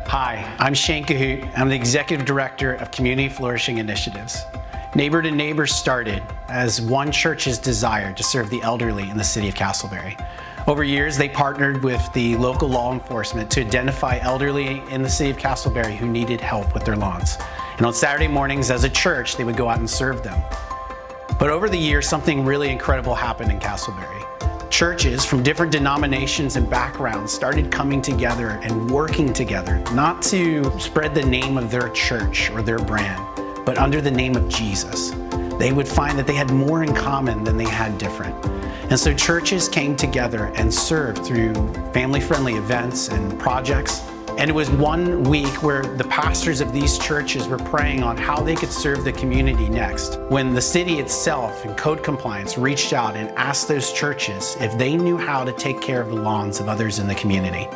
Hi, I'm Shane Kohout. I'm the Executive Director of Community Flourishing Initiatives. Neighbor to Neighbor started as one church's desire to serve the elderly in the city of Casselberry. Over years, they partnered with the local law enforcement to identify elderly in the city of Casselberry who needed help with their lawns. And on Saturday mornings, as a church, they would go out and serve them. But over the years, something really incredible happened in Casselberry. Churches from different denominations and backgrounds started coming together and working together, not to spread the name of their church or their brand, but under the name of Jesus. They would find that they had more in common than they had different. And so churches came together and served through family-friendly events and projects. And it was one week where the pastors of these churches were praying on how they could serve the community next, when the city itself and code compliance reached out and asked those churches if they knew how to take care of the lawns of others in the community.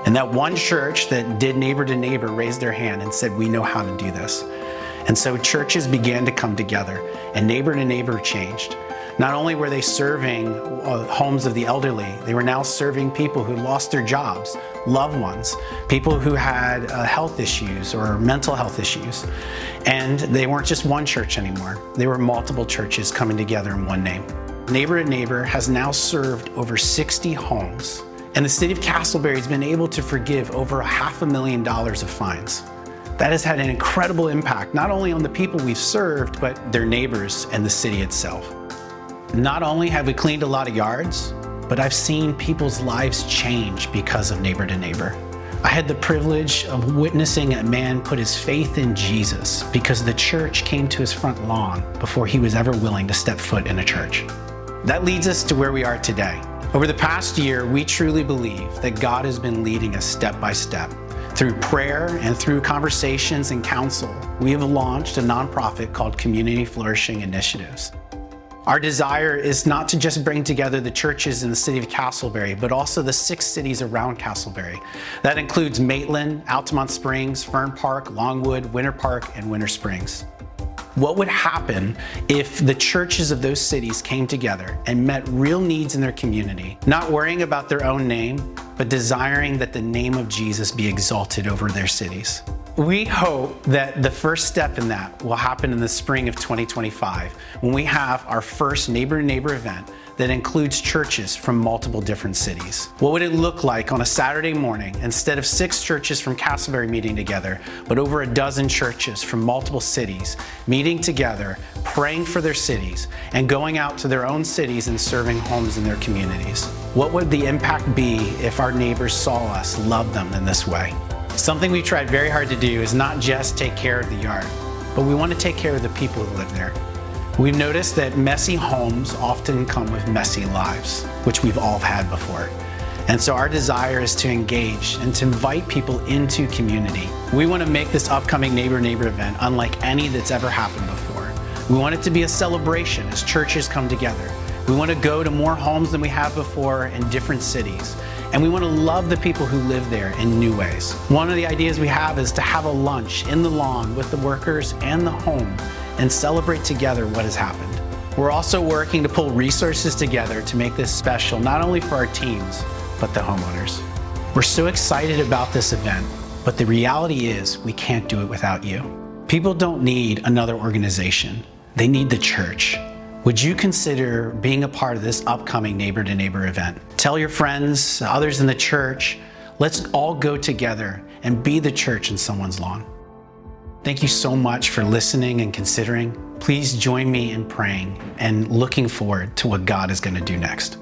And that one church that did neighbor to neighbor raised their hand and said, "We know how to do this." And so churches began to come together and neighbor to neighbor changed. Not only were they serving homes of the elderly, they were now serving people who lost their jobs, loved ones, people who had health issues or mental health issues. And they weren't just one church anymore. They were multiple churches coming together in one name. Neighbor to Neighbor has now served over 60 homes, and the city of Casselberry has been able to forgive over $500,000 of fines. That has had an incredible impact, not only on the people we've served, but their neighbors and the city itself. Not only have we cleaned a lot of yards, but I've seen people's lives change because of neighbor to neighbor. I had the privilege of witnessing a man put his faith in Jesus because the church came to his front lawn before he was ever willing to step foot in a church. That leads us to where we are today. Over the past year, we truly believe that God has been leading us step by step. Through prayer and through conversations and counsel, we have launched a nonprofit called Community Flourishing Initiatives. Our desire is not to just bring together the churches in the city of Casselberry, but also the 6 cities around Casselberry. That includes Maitland, Altamonte Springs, Fern Park, Longwood, Winter Park, and Winter Springs. What would happen if the churches of those cities came together and met real needs in their community, not worrying about their own name, but desiring that the name of Jesus be exalted over their cities? We hope that the first step in that will happen in the spring of 2025 when we have our first neighbor to neighbor event that includes churches from multiple different cities. What would it look like on a Saturday morning, instead of 6 churches from Casselberry meeting together, but over a dozen churches from multiple cities meeting together, praying for their cities, and going out to their own cities and serving homes in their communities? What would the impact be if our neighbors saw us love them in this way? Something we tried very hard to do is not just take care of the yard, but we want to take care of the people who live there. We've noticed that messy homes often come with messy lives, which we've all had before. And so our desire is to engage and to invite people into community. We want to make this upcoming Neighbor to Neighbor event unlike any that's ever happened before. We want it to be a celebration as churches come together. We want to go to more homes than we have before in different cities. And we want to love the people who live there in new ways. One of the ideas we have is to have a lunch in the lawn with the workers and the home and celebrate together what has happened. We're also working to pull resources together to make this special, not only for our teams, but the homeowners. We're so excited about this event, but the reality is we can't do it without you. People don't need another organization. They need the church. Would you consider being a part of this upcoming Neighbor to Neighbor event? Tell your friends, others in the church, let's all go together and be the church in someone's lawn. Thank you so much for listening and considering. Please join me in praying and looking forward to what God is going to do next.